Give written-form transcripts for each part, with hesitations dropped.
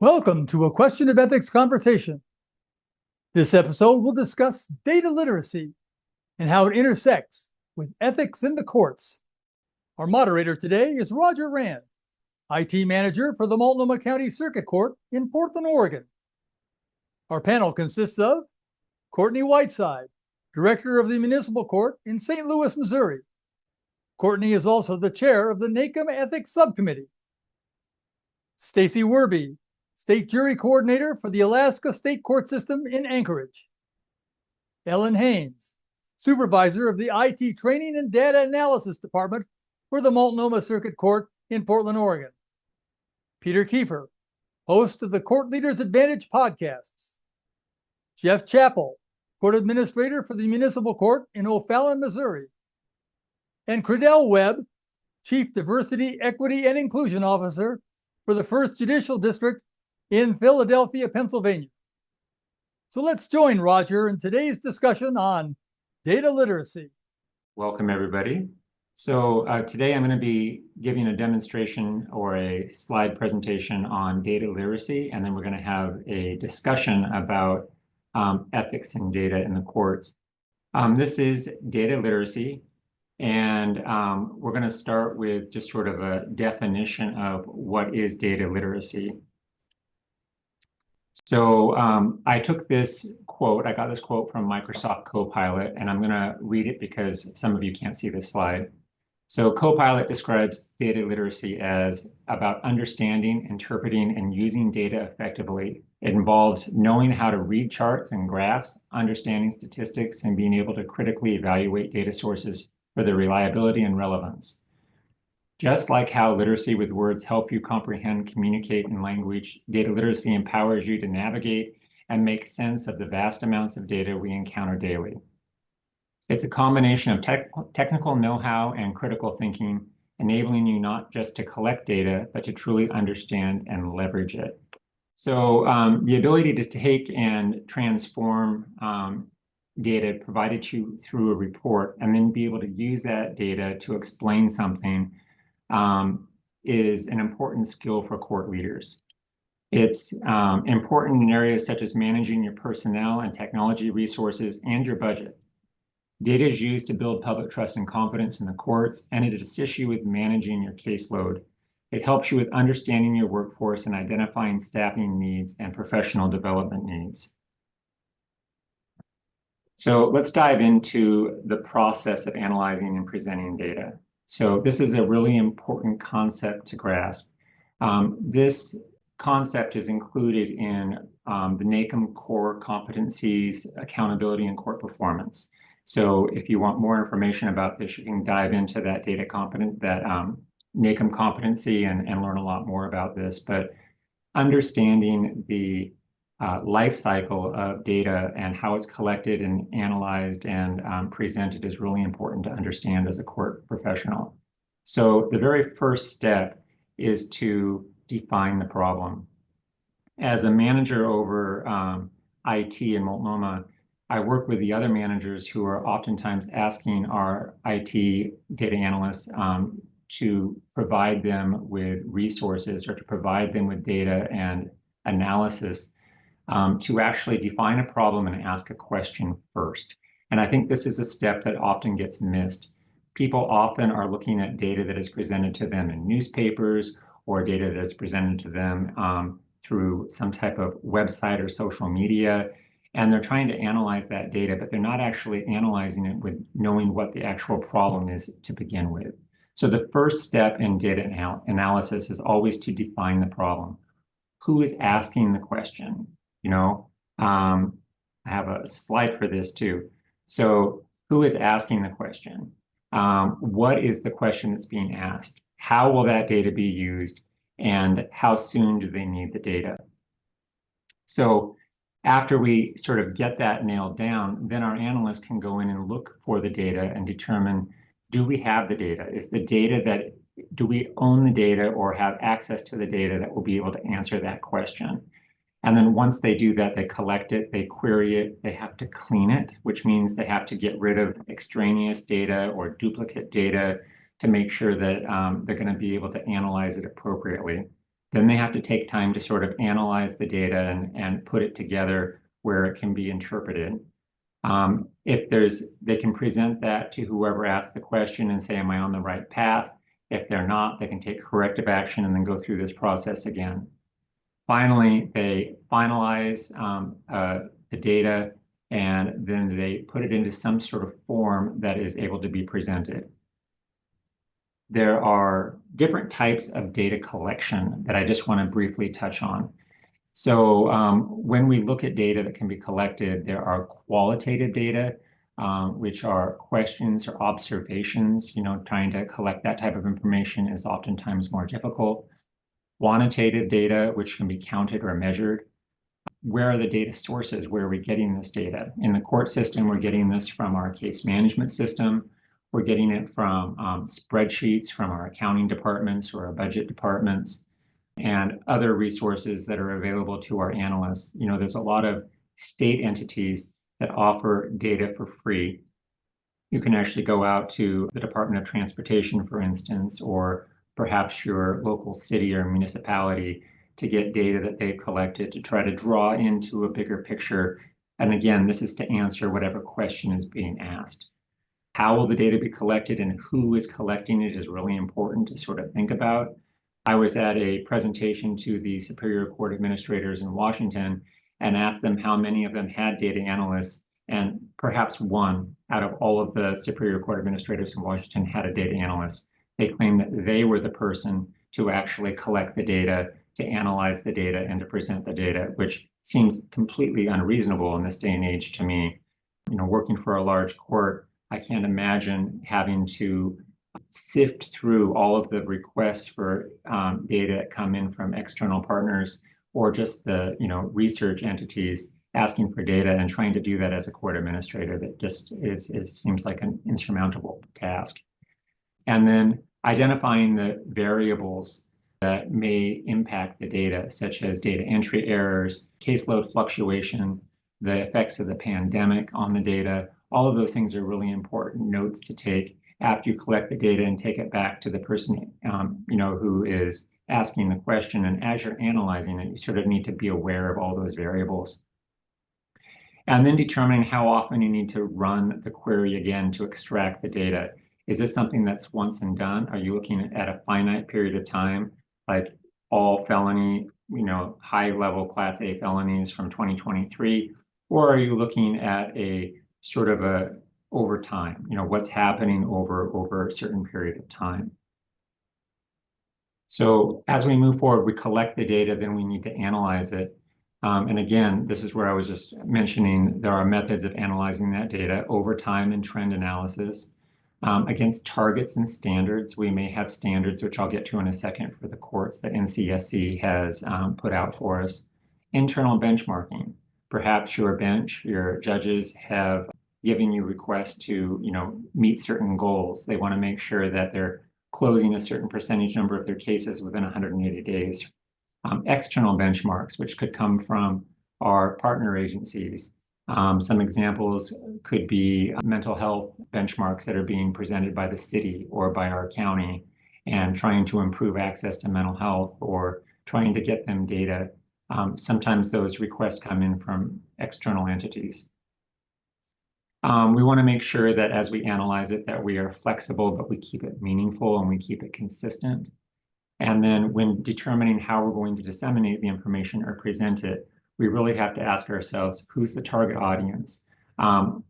Welcome to a Question of Ethics conversation. This episode will discuss data literacy and how it intersects with ethics in the courts. Our moderator today is Roger Rand, IT manager for the Multnomah County Circuit Court in Portland, Oregon. Our panel consists of Courtney Whiteside, director of the Municipal Court in St. Louis, Missouri. Courtney is also the chair of the NACM Ethics Subcommittee. Stacy Werby, State Jury Coordinator for the Alaska State Court System in Anchorage. Ellen Haynes, Supervisor of the IT Training and Data Analysis Department for the Multnomah Circuit Court in Portland, Oregon. Peter Kiefer, host of the Court Leaders Advantage podcasts. Jeff Chappell, Court Administrator for the Municipal Court in O'Fallon, Missouri. And Credell Webb, Chief Diversity, Equity, and Inclusion Officer for the First Judicial District in Philadelphia, Pennsylvania. So let's join Roger in today's discussion on data literacy. Welcome, everybody. So today I'm going to be giving a demonstration or a slide presentation on data literacy, and then we're going to have a discussion about ethics and data in the courts. This is data literacy, and we're going to start with just sort of a definition of what is data literacy. So I took this quote, I got this quote from Microsoft Copilot, and I'm going to read it because some of you can't see this slide. So Copilot describes data literacy as about understanding, interpreting, and using data effectively. It involves knowing how to read charts and graphs, understanding statistics, and being able to critically evaluate data sources for their reliability and relevance. Just like how literacy with words help you comprehend, communicate in language, data literacy empowers you to navigate and make sense of the vast amounts of data we encounter daily. It's a combination of technical know-how and critical thinking, enabling you not just to collect data, but to truly understand and leverage it. So the ability to take and transform data provided to you through a report and then be able to use that data to explain something is an important skill for court leaders. It's important in areas such as managing your personnel and technology resources and your budget. Data is used to build public trust and confidence in the courts, and it assists you with managing your caseload. It helps you with understanding your workforce and identifying staffing needs and professional development needs. So let's dive into the process of analyzing and presenting data. So this is a really important concept to grasp. This concept is included in the NACM core competencies, accountability, and court performance. So if you want more information about this, you can dive into that NACM competency and learn a lot more about this. But understanding the life cycle of data and how it's collected and analyzed and presented is really important to understand as a court professional. So the very first step is to define the problem. As a manager over IT in Multnomah, I work with the other managers who are oftentimes asking our IT data analysts to provide them with resources or to provide them with data and analysis to actually define a problem and ask a question first. And I think this is a step that often gets missed. People often are looking at data that is presented to them in newspapers or data that is presented to them through some type of website or social media, and they're trying to analyze that data, but they're not actually analyzing it with knowing what the actual problem is to begin with. So the first step in data analysis is always to define the problem. Who is asking the question? You know, I have a slide for this too. So who is asking the question? What is the question that's being asked? How will that data be used? And how soon do they need the data? So after we sort of get that nailed down, then our analysts can go in and look for the data and determine, do we have the data? Is the data do we own the data or have access to the data that will be able to answer that question? And then once they do that, they collect it, they query it, they have to clean it, which means they have to get rid of extraneous data or duplicate data to make sure that they're going to be able to analyze it appropriately. Then they have to take time to sort of analyze the data and put it together where it can be interpreted. If they can present that to whoever asked the question and say, am I on the right path? If they're not, they can take corrective action and then go through this process again. Finally, they finalize the data and then they put it into some sort of form that is able to be presented. There are different types of data collection that I just want to briefly touch on. So when we look at data that can be collected, there are qualitative data, which are questions or observations. Trying to collect that type of information is oftentimes more difficult. Quantitative data, which can be counted or measured. Where are the data sources? Where are we getting this data? In the court system, we're getting this from our case management system. We're getting it from spreadsheets from our accounting departments or our budget departments and other resources that are available to our analysts. There's a lot of state entities that offer data for free. You can actually go out to the Department of Transportation, for instance, or perhaps your local city or municipality to get data that they've collected to try to draw into a bigger picture. And again, this is to answer whatever question is being asked. How will the data be collected and who is collecting it is really important to sort of think about. I was at a presentation to the Superior Court administrators in Washington and asked them how many of them had data analysts, and perhaps one out of all of the Superior Court administrators in Washington had a data analyst. They claimed that they were the person to actually collect the data, to analyze the data, and to present the data, which seems completely unreasonable in this day and age to me. Working for a large court, I can't imagine having to sift through all of the requests for data that come in from external partners or just the research entities asking for data and trying to do that as a court administrator. That just seems like an insurmountable task. And then identifying the variables that may impact the data, such as data entry errors, caseload fluctuation, the effects of the pandemic on the data. All of those things are really important notes to take after you collect the data and take it back to the person who is asking the question. And as you're analyzing it, you sort of need to be aware of all those variables. And then determining how often you need to run the query again to extract the data. Is this something that's once and done? Are you looking at a finite period of time, like all felony, high-level Class A felonies from 2023? Or are you looking at a sort of a over time, what's happening over a certain period of time? So as we move forward, we collect the data, then we need to analyze it. And again, this is where I was just mentioning there are methods of analyzing that data over time and trend analysis. Against targets and standards, we may have standards, which I'll get to in a second, for the courts that NCSC has put out for us. Internal benchmarking. Perhaps your bench, your judges have given you requests to meet certain goals. They want to make sure that they're closing a certain percentage number of their cases within 180 days. External benchmarks, which could come from our partner agencies. Some examples could be mental health benchmarks that are being presented by the city or by our county and trying to improve access to mental health or trying to get them data. Sometimes those requests come in from external entities. We want to make sure that as we analyze it, that we are flexible, but we keep it meaningful and we keep it consistent. And then when determining how we're going to disseminate the information or present it, we really have to ask ourselves, who's the target audience?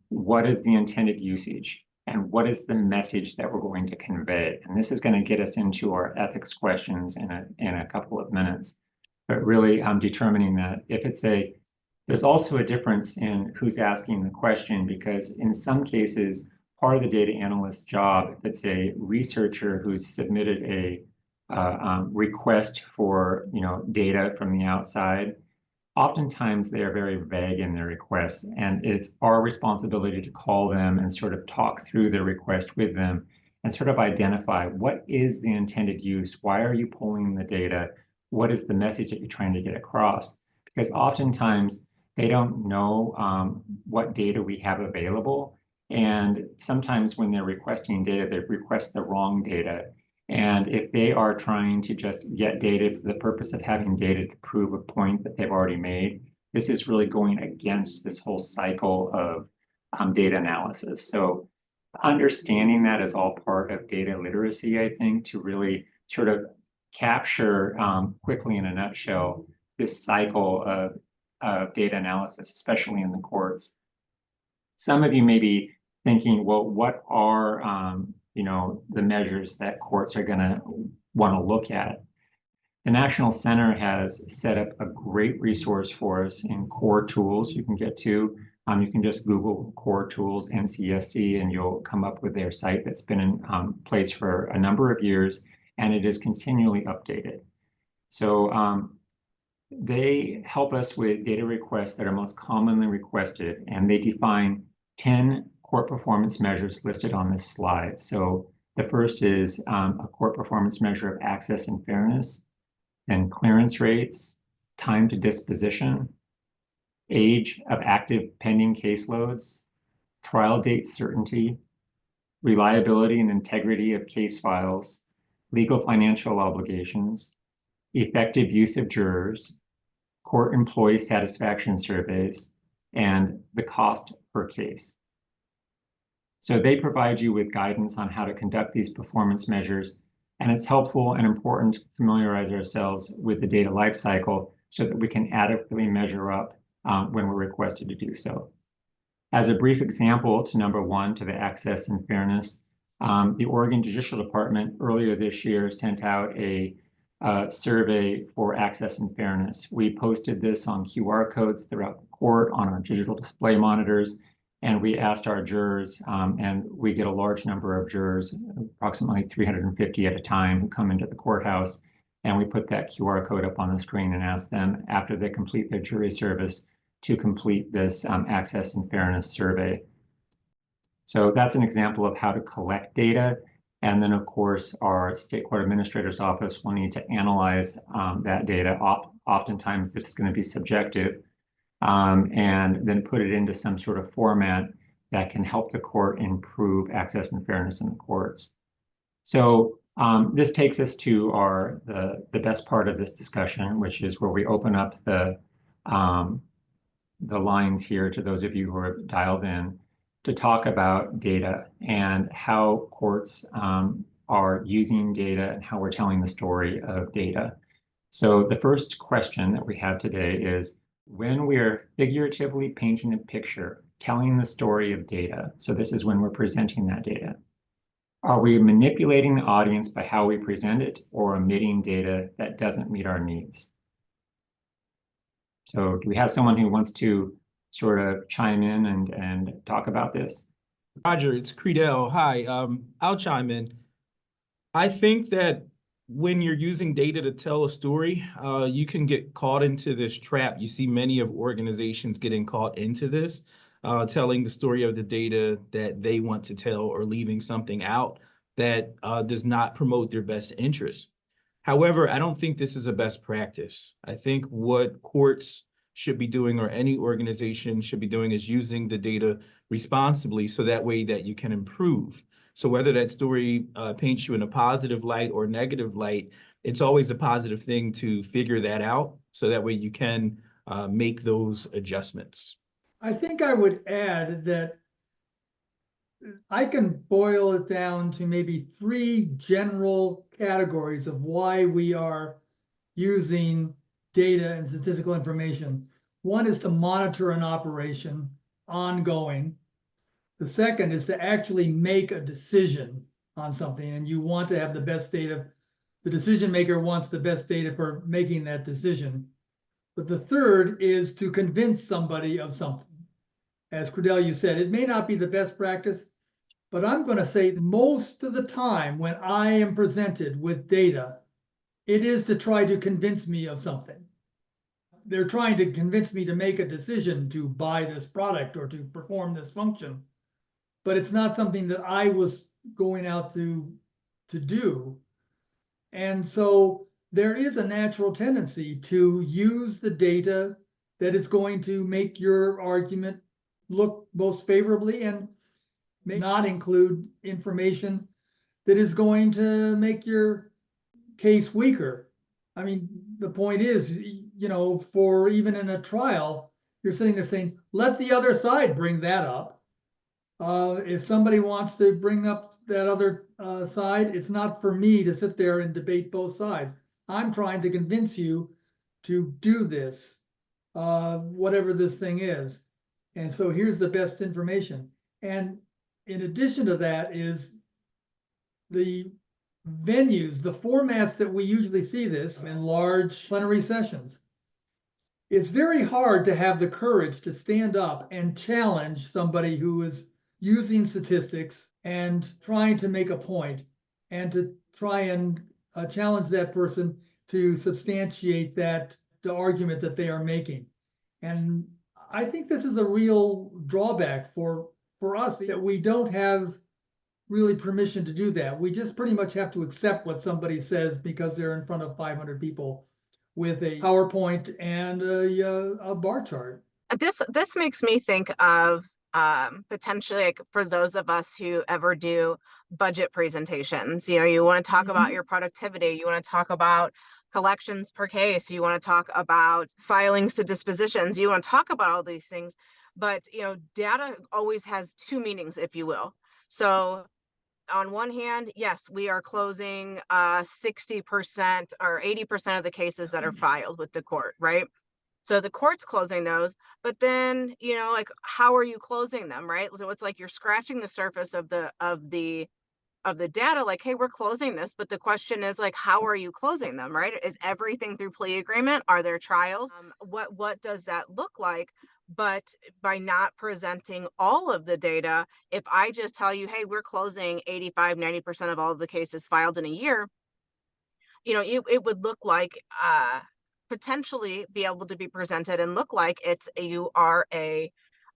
What is the intended usage? And what is the message that we're going to convey? And this is going to get us into our ethics questions in a couple of minutes. But really, determining that there's also a difference in who's asking the question, because in some cases, part of the data analyst's job, if it's a researcher who's submitted a request for data from the outside, oftentimes they are very vague in their requests, and it's our responsibility to call them and sort of talk through their request with them and sort of identify what is the intended use, why are you pulling the data, what is the message that you're trying to get across, because oftentimes they don't know what data we have available, and sometimes when they're requesting data, they request the wrong data. And if they are trying to just get data for the purpose of having data to prove a point that they've already made, this is really going against this whole cycle of data analysis. So understanding that is all part of data literacy, I think, to really sort of capture quickly in a nutshell this cycle of data analysis, especially in the courts. Some of you may be thinking, well, what are the measures that courts are going to want to look at? The National Center has set up a great resource for us in core tools you can get to. You can just Google core tools NCSC and you'll come up with their site that's been in place for a number of years, and it is continually updated. So they help us with data requests that are most commonly requested, and they define 10 court performance measures listed on this slide. So the first is a court performance measure of access and fairness, then clearance rates, time to disposition, age of active pending caseloads, trial date certainty, reliability and integrity of case files, legal financial obligations, effective use of jurors, court employee satisfaction surveys, and the cost per case. So they provide you with guidance on how to conduct these performance measures, and it's helpful and important to familiarize ourselves with the data lifecycle so that we can adequately measure up when we're requested to do so. As a brief example to number one, to the access and fairness, the Oregon Judicial Department earlier this year sent out a survey for access and fairness. We posted this on QR codes throughout the court on our digital display monitors, and we asked our jurors, and we get a large number of jurors, approximately 350 at a time, who come into the courthouse, and we put that QR code up on the screen and ask them, after they complete their jury service, to complete this access and fairness survey. So that's an example of how to collect data. And then, of course, our state court administrator's office will need to analyze that data. Oftentimes, it's going to be subjective, and then put it into some sort of format that can help the court improve access and fairness in the courts. So this takes us to the best part of this discussion, which is where we open up the lines here to those of you who are dialed in to talk about data and how courts are using data and how we're telling the story of data. So the first question that we have today is, when we're figuratively painting a picture, telling the story of data, so this is when we're presenting that data, are we manipulating the audience by how we present it or omitting data that doesn't meet our needs? So do we have someone who wants to sort of chime in and talk about this? Roger, it's Creedell. Hi, I'll chime in. I think that when you're using data to tell a story, you can get caught into this trap. You see many of organizations getting caught into this, telling the story of the data that they want to tell or leaving something out that does not promote their best interest. However, I don't think this is a best practice. I think what courts should be doing, or any organization should be doing, is using the data responsibly so that way that you can improve. So whether that story paints you in a positive light or negative light, it's always a positive thing to figure that out so that way you can make those adjustments. I think I would add that I can boil it down to maybe 3 general categories of why we are using data and statistical information. One is to monitor an operation ongoing. The second is to actually make a decision on something, and you want to have the best data. The decision maker wants the best data for making that decision. But the third is to convince somebody of something. As Creedell, you said, it may not be the best practice, but I'm going to say most of the time when I am presented with data, it is to try to convince me of something. They're trying to convince me to make a decision to buy this product or to perform this function, but it's not something that I was going out to do. And so there is a natural tendency to use the data that is going to make your argument look most favorably, and may not include information that is going to make your case weaker. I mean, the point is, for even in a trial, you're sitting there saying, let the other side bring that up. If somebody wants to bring up that other side, it's not for me to sit there and debate both sides. I'm trying to convince you to do this, whatever this thing is. And so here's the best information. And in addition to that is the venues, the formats that we usually see this in large plenary sessions. It's very hard to have the courage to stand up and challenge somebody who is using statistics and trying to make a point, and to try and challenge that person to substantiate the argument that they are making. And I think this is a real drawback for us, that we don't have really permission to do that. We just pretty much have to accept what somebody says because they're in front of 500 people with a PowerPoint and a bar chart. This makes me think of potentially, like, for those of us who ever do budget presentations. You want to talk about your productivity, you want to talk about collections per case, you want to talk about filings to dispositions, you want to talk about all these things, but data always has two meanings, if you will. So on one hand, yes, we are closing 60% or 80% of the cases that are filed with the court, right? So the court's closing those, but then, like, how are you closing them, right? So it's like you're scratching the surface of the data, like, hey, we're closing this, but the question is, like, how are you closing them, right? Is everything through plea agreement? Are there trials? What does that look like? But by not presenting all of the data, if I just tell you, hey, we're closing 85, 90% of all of the cases filed in a year, it would look like potentially be able to be presented and look like you are a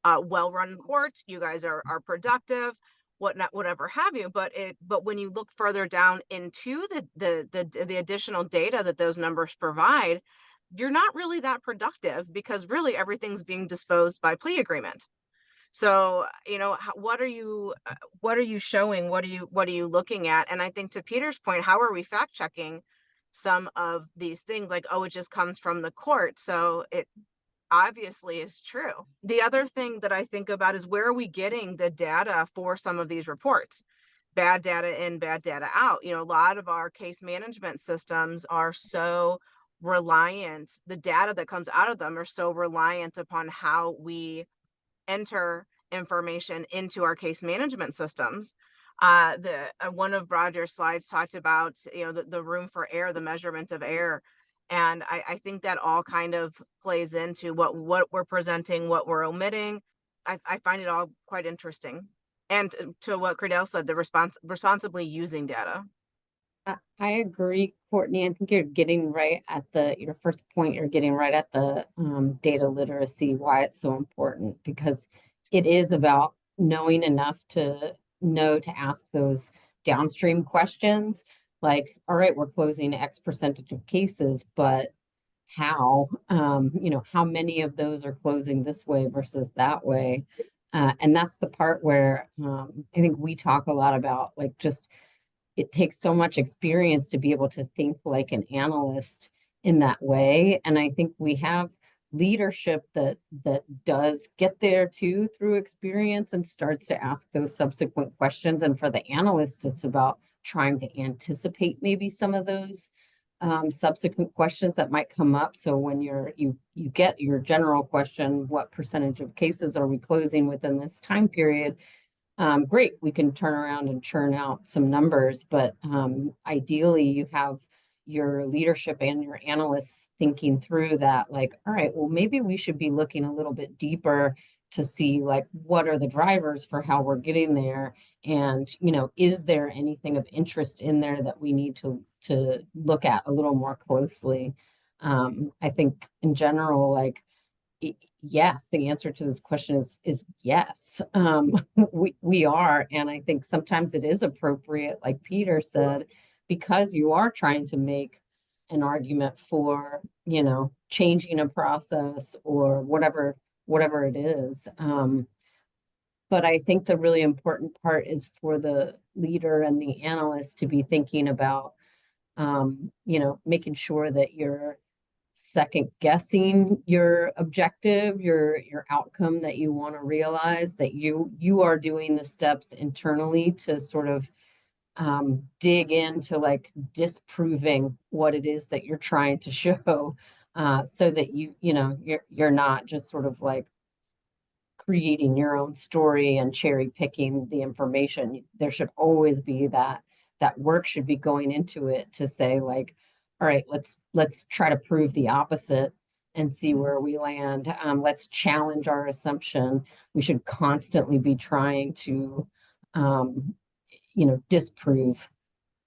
well-run court, you guys are productive, whatever have you. But when you look further down into the additional data that those numbers provide, you're not really that productive, because really everything's being disposed by plea agreement. So, what are you showing? What are you looking at? And I think, to Peter's point, how are we fact checking some of these things? Like, oh, it just comes from the court, so it obviously is true. The other thing that I think about is, where are we getting the data for some of these reports? Bad data in, bad data out. A lot of our case management systems are so reliant, the data that comes out of them are so reliant upon how we enter information into our case management systems. One of Roger's slides talked about the room for error, the measurement of error, and I think that all kind of plays into what we're presenting, what we're omitting. I find it all quite interesting. And to what Credell said, the responsibly using data. I agree, Courtney. I think you're getting right at your first point. You're getting right at the data literacy, why it's so important, because it is about knowing enough to know to ask those downstream questions. Like, all right, we're closing X percentage of cases, but how? How many of those are closing this way versus that way? And that's the part where I think we talk a lot about, like, just it takes so much experience to be able to think like an analyst in that way. And I think we have leadership that does get there too through experience and starts to ask those subsequent questions. And for the analysts, it's about trying to anticipate maybe some of those subsequent questions that might come up. So when you get your general question, what percentage of cases are we closing within this time period? Great, we can turn around and churn out some numbers, but ideally you have your leadership and your analysts thinking through that, like, all right, well, maybe we should be looking a little bit deeper to see, like, what are the drivers for how we're getting there? And, is there anything of interest in there that we need to look at a little more closely? I think in general, like, yes, the answer to this question is yes. We are, and I think sometimes it is appropriate, like Peter said, because you are trying to make an argument for, changing a process or whatever it is. But I think the really important part is for the leader and the analyst to be thinking about, making sure that you're second guessing your objective, your outcome that you want to realize, that you are doing the steps internally to sort of dig into like disproving what it is that you're trying to show, so that you're not just sort of like creating your own story and cherry picking the information. There should always be that work should be going into it to say like, all right, let's try to prove the opposite and see where we land. Let's challenge our assumption. We should constantly be trying to, disprove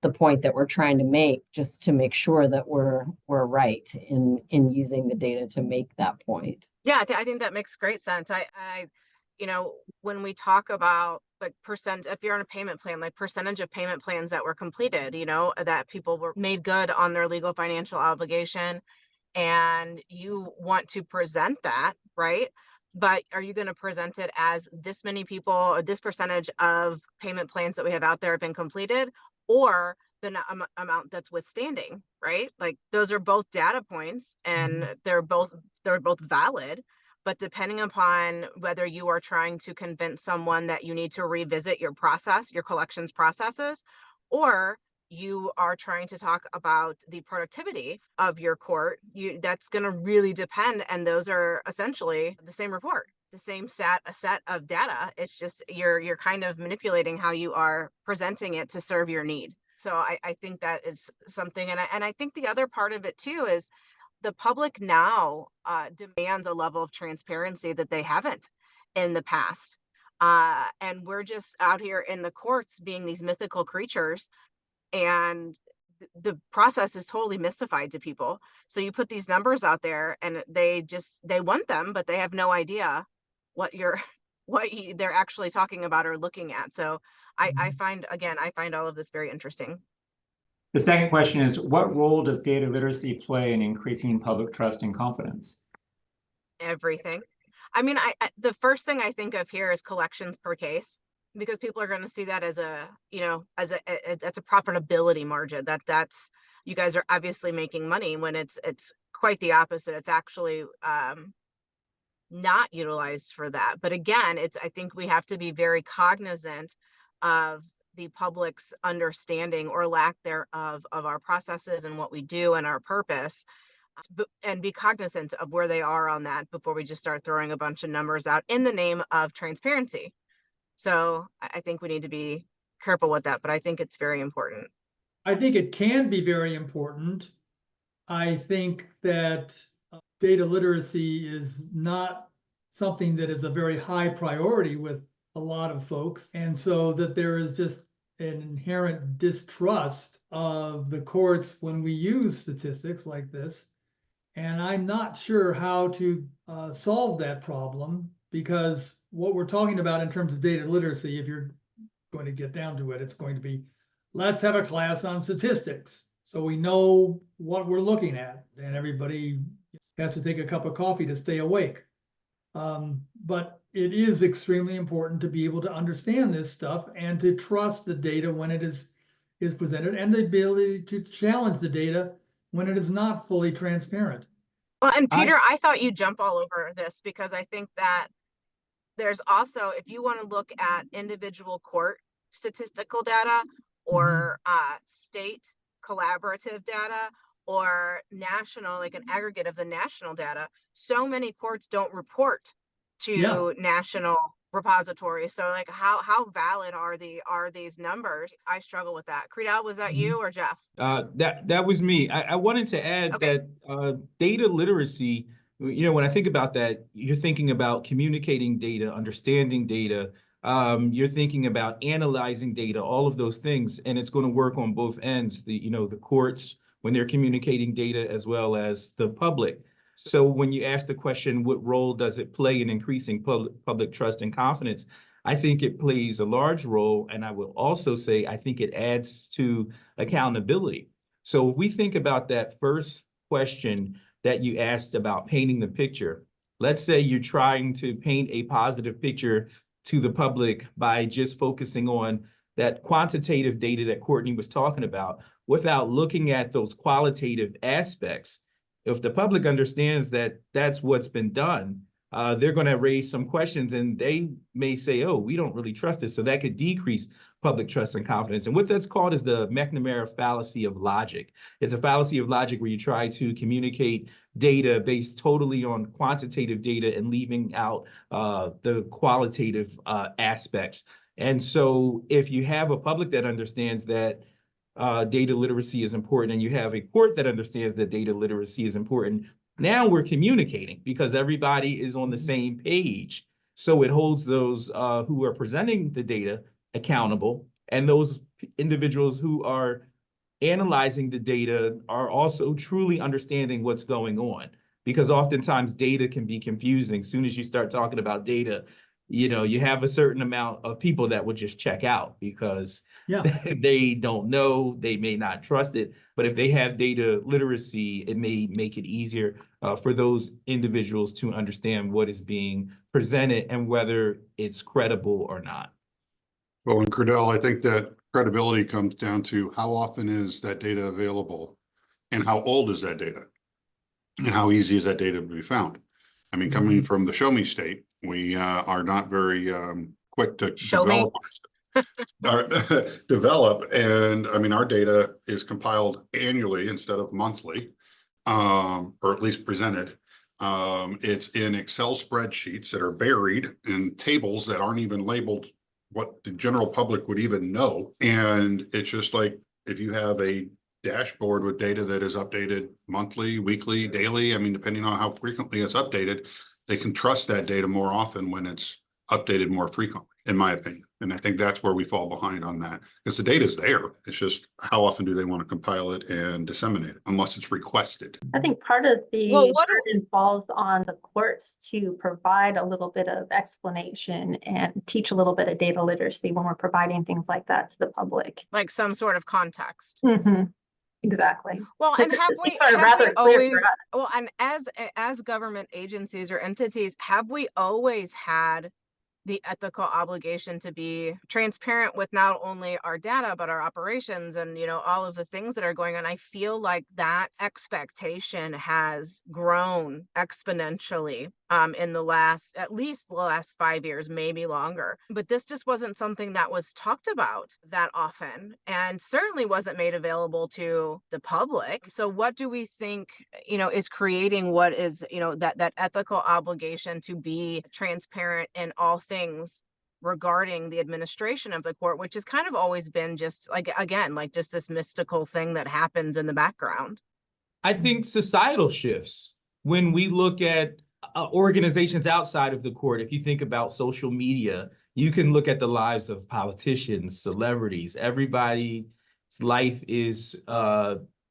the point that we're trying to make, just to make sure that we're right in using the data to make that point. Yeah, I think that makes great sense. When we talk about like if you're on a payment plan, like percentage of payment plans that were completed, that people were made good on their legal financial obligation, and you want to present that, right? But are you going to present it as this many people, or this percentage of payment plans that we have out there have been completed, or the amount that's withstanding, right? Like those are both data points, and they're both valid. But depending upon whether you are trying to convince someone that you need to revisit your process, your collections processes, or you are trying to talk about the productivity of your court, that's going to really depend. And those are essentially the same report, the same a set of data. It's just you're kind of manipulating how you are presenting it to serve your need. So I think that is something. And I think the other part of it too is the public now demands a level of transparency that they haven't in the past. And we're just out here in the courts being these mythical creatures, and the process is totally mystified to people. So you put these numbers out there and they want them, but they have no idea what they're actually talking about or looking at. So I find all of this very interesting. The second question is, what role does data literacy play in increasing public trust and confidence? Everything. I mean, the first thing I think of here is collections per case, because people are going to see that as a profitability margin. That's you guys are obviously making money, when it's quite the opposite. It's actually not utilized for that. But again, I think we have to be very cognizant of the public's understanding or lack thereof of our processes and what we do and our purpose, and be cognizant of where they are on that before we just start throwing a bunch of numbers out in the name of transparency. So I think we need to be careful with that, but I think it's very important. I think it can be very important. I think that data literacy is not something that is a very high priority with a lot of folks. And so that there is just an inherent distrust of the courts when we use statistics like this. And I'm not sure how to solve that problem, because what we're talking about in terms of data literacy, if you're going to get down to it, it's going to be, let's have a class on statistics so we know what we're looking at, and everybody has to take a cup of coffee to stay awake. But it is extremely important to be able to understand this stuff and to trust the data when it is presented, and the ability to challenge the data when it is not fully transparent. Well, and Peter, I thought you'd jump all over this, because I think that there's also, if you want to look at individual court statistical data, or state collaborative data, or national, like an aggregate of the national data, so many courts don't report to national repositories. So like how valid are these numbers? I struggle with that. Creedell, was that you or Jeff? That was me. I wanted to add that data literacy, when I think about that, you're thinking about communicating data, understanding data, you're thinking about analyzing data, all of those things, and it's going to work on both ends, the courts when they're communicating data, as well as the public. So when you ask the question, what role does it play in increasing public trust and confidence? I think it plays a large role. And I will also say, I think it adds to accountability. So if we think about that first question that you asked about painting the picture, let's say you're trying to paint a positive picture to the public by just focusing on that quantitative data that Courtney was talking about without looking at those qualitative aspects. If the public understands that that's what's been done, they're going to raise some questions, and they may say, oh, we don't really trust this. So that could decrease public trust and confidence. And what that's called is the McNamara fallacy of logic. It's a fallacy of logic where you try to communicate data based totally on quantitative data and leaving out the qualitative aspects. And so if you have a public that understands that data literacy is important, and you have a court that understands that data literacy is important, now we're communicating because everybody is on the same page. So it holds those who are presenting the data accountable, and those individuals who are analyzing the data are also truly understanding what's going on, because oftentimes data can be confusing. As soon as you start talking about data, you have a certain amount of people that would just check out because they don't know, they may not trust it. But if they have data literacy, it may make it easier for those individuals to understand what is being presented and whether it's credible or not. Well, and Cordell, I think that credibility comes down to how often is that data available and how old is that data and how easy is that data to be found. I mean, coming from the show me state, we are not very quick to develop. And I mean, our data is compiled annually instead of monthly, or at least presented. It's in Excel spreadsheets that are buried in tables that aren't even labeled what the general public would even know. And it's just like, if you have a dashboard with data that is updated monthly, weekly, daily, I mean, depending on how frequently it's updated, they can trust that data more often when it's updated more frequently, in my opinion. And I think that's where we fall behind on that, because the data is there. It's just how often do they want to compile it and disseminate it, unless it's requested. I think part of the burden falls on the courts to provide a little bit of explanation and teach a little bit of data literacy when we're providing things like that to the public. Like some sort of context. Exactly. Well, and have we always, well, and as government agencies or entities, have we always had the ethical obligation to be transparent with not only our data, but our operations and, all of the things that are going on? I feel like that expectation has grown exponentially in at least the last 5 years, maybe longer. But this just wasn't something that was talked about that often, and certainly wasn't made available to the public. So what do we think, is creating what is, that ethical obligation to be transparent in all things regarding the administration of the court, which has kind of always been just just this mystical thing that happens in the background? I think societal shifts. When we look at organizations outside of the court, if you think about social media, you can look at the lives of politicians, celebrities. Everybody's life is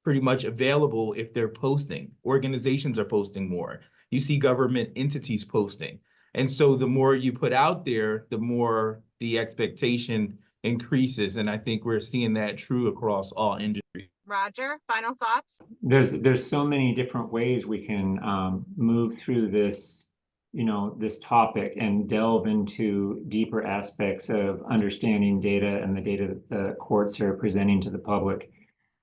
pretty much available if they're posting. Organizations are posting more. You see government entities posting. And so the more you put out there, the more the expectation increases. And I think we're seeing that true across all industries. Roger, final thoughts? There's so many different ways we can move through this, this topic and delve into deeper aspects of understanding data and the data that the courts are presenting to the public.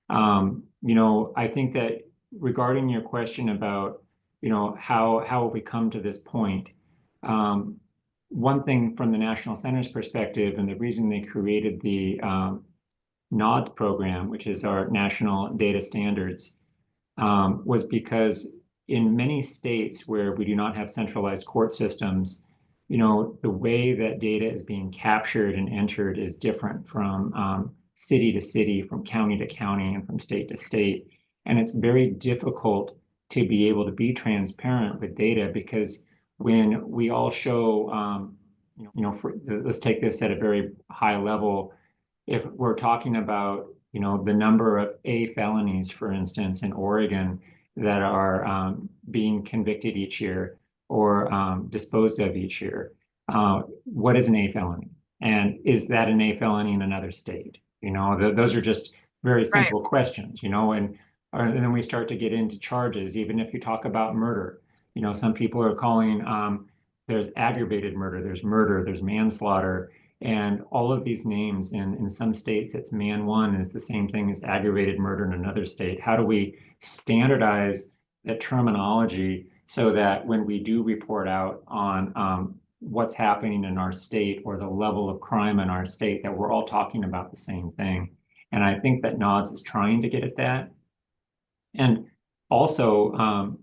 I think that regarding your question about, how have we come to this point? One thing from the National Center's perspective, and the reason they created the NODS program, which is our national data standards, was because in many states where we do not have centralized court systems, the way that data is being captured and entered is different from city to city, from county to county, and from state to state. And it's very difficult to be able to be transparent with data, because when we all show, let's take this at a very high level. If we're talking about, the number of A felonies, for instance, in Oregon that are being convicted each year or disposed of each year, what is an A felony? And is that an A felony in another state? Those are just very simple questions, and then we start to get into charges. Even if you talk about murder, some people are calling there's aggravated murder, there's manslaughter, and all of these names. In some states, it's man one is the same thing as aggravated murder in another state. How do we standardize the terminology so that when we do report out on what's happening in our state or the level of crime in our state, that we're all talking about the same thing? And I think that NODS is trying to get at that. And also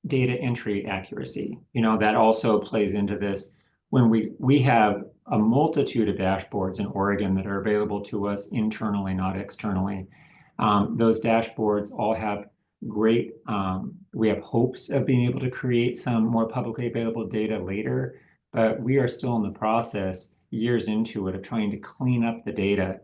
data entry accuracy, that also plays into this. When we have a multitude of dashboards in Oregon that are available to us internally, not externally. Those dashboards all have great, we have hopes of being able to create some more publicly available data later, but we are still in the process, years into it, of trying to clean up the data.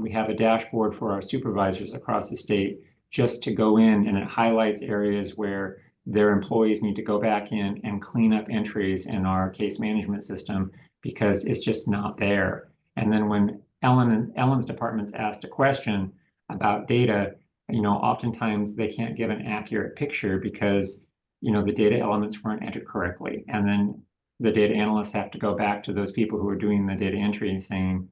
We have a dashboard for our supervisors across the state just to go in, and it highlights areas where their employees need to go back in and clean up entries in our case management system because it's just not there. And then when Ellen's department's asked a question about data, oftentimes they can't give an accurate picture because, the data elements weren't entered correctly. And then the data analysts have to go back to those people who are doing the data entry and saying,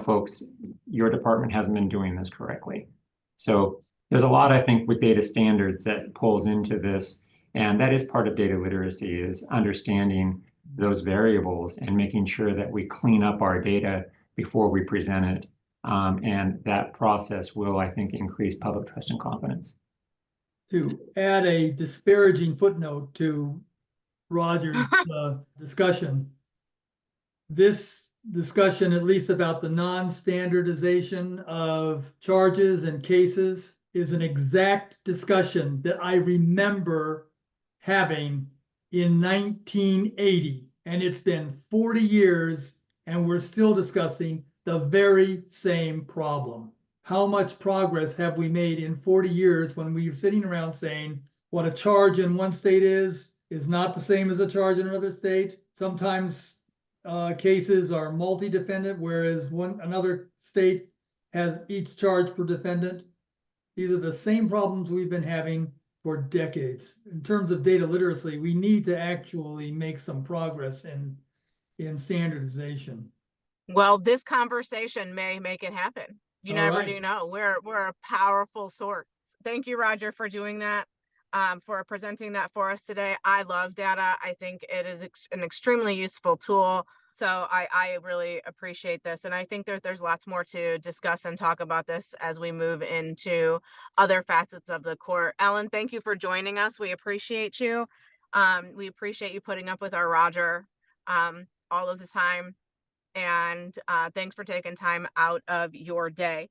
folks, your department hasn't been doing this correctly. So there's a lot, I think, with data standards that pulls into this. And that is part of data literacy, is understanding those variables and making sure that we clean up our data before we present it. And that process will, I think, increase public trust and confidence. To add a disparaging footnote to Roger's discussion, this discussion, at least about the non-standardization of charges and cases, is an exact discussion that I remember having in 1980, and it's been 40 years and we're still discussing the very same problem. How much progress have we made in 40 years when we're sitting around saying what a charge in one state is not the same as a charge in another state? Sometimes cases are multi-defendant, whereas another state has each charge per defendant. These are the same problems we've been having for decades. In terms of data literacy, we need to actually make some progress in standardization. Well, this conversation may make it happen. You never do know. We're a powerful source. Thank you, Roger, for doing that, for presenting that for us today. I love data. I think it is an extremely useful tool. So I really appreciate this. And I think there's lots more to discuss and talk about this as we move into other facets of the court. Ellen, thank you for joining us. We appreciate you. We appreciate you putting up with our Roger all of the time. And thanks for taking time out of your day.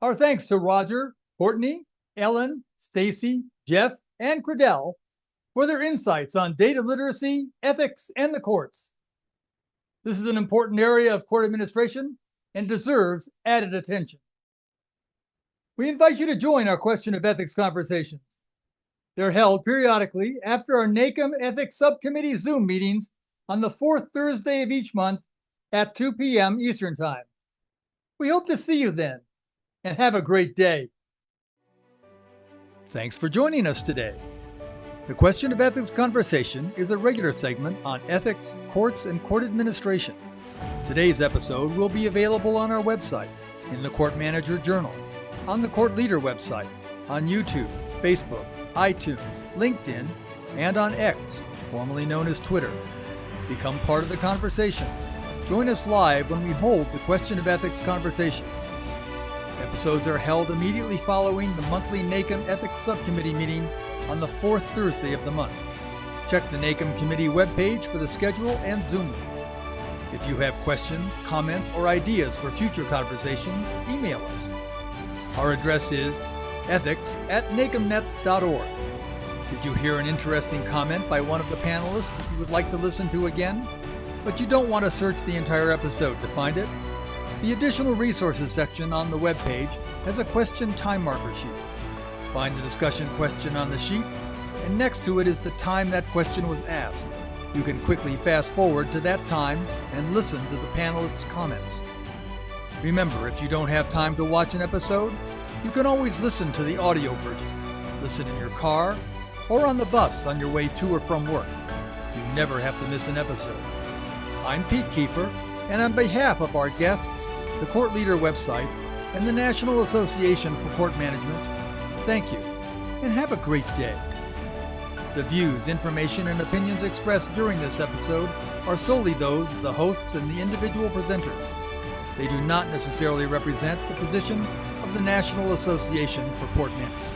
Our thanks to Roger, Courtney, Ellen, Stacy, Jeff, and Credell for their insights on data literacy, ethics, and the courts. This is an important area of court administration and deserves added attention. We invite you to join our Question of Ethics conversations. They're held periodically after our NACM Ethics Subcommittee Zoom meetings on the fourth Thursday of each month at 2 p.m. Eastern Time. We hope to see you then, and have a great day. Thanks for joining us today. The Question of Ethics conversation is a regular segment on ethics, courts, and court administration. Today's episode will be available on our website, in the Court Manager Journal, on the Court Leader website, on YouTube, Facebook, iTunes, LinkedIn, and on X, formerly known as Twitter. Become part of the conversation. Join us live when we hold the Question of Ethics conversation. Episodes are held immediately following the monthly NACM Ethics Subcommittee meeting on the fourth Thursday of the month. Check the NACM Committee webpage for the schedule and Zoom link. If you have questions, comments, or ideas for future conversations, email us. Our address is ethics@nacmnet.org. Did you hear an interesting comment by one of the panelists that you would like to listen to again, but you don't want to search the entire episode to find it? The Additional Resources section on the webpage has a question time marker sheet. Find the discussion question on the sheet, and next to it is the time that question was asked. You can quickly fast forward to that time and listen to the panelists' comments. Remember, if you don't have time to watch an episode, you can always listen to the audio version. Listen in your car or on the bus on your way to or from work. You never have to miss an episode. I'm Pete Kiefer, and on behalf of our guests, the Court Leader website, and the National Association for Court Management, thank you, and have a great day. The views, information, and opinions expressed during this episode are solely those of the hosts and the individual presenters. They do not necessarily represent the position of the National Association for Court Management.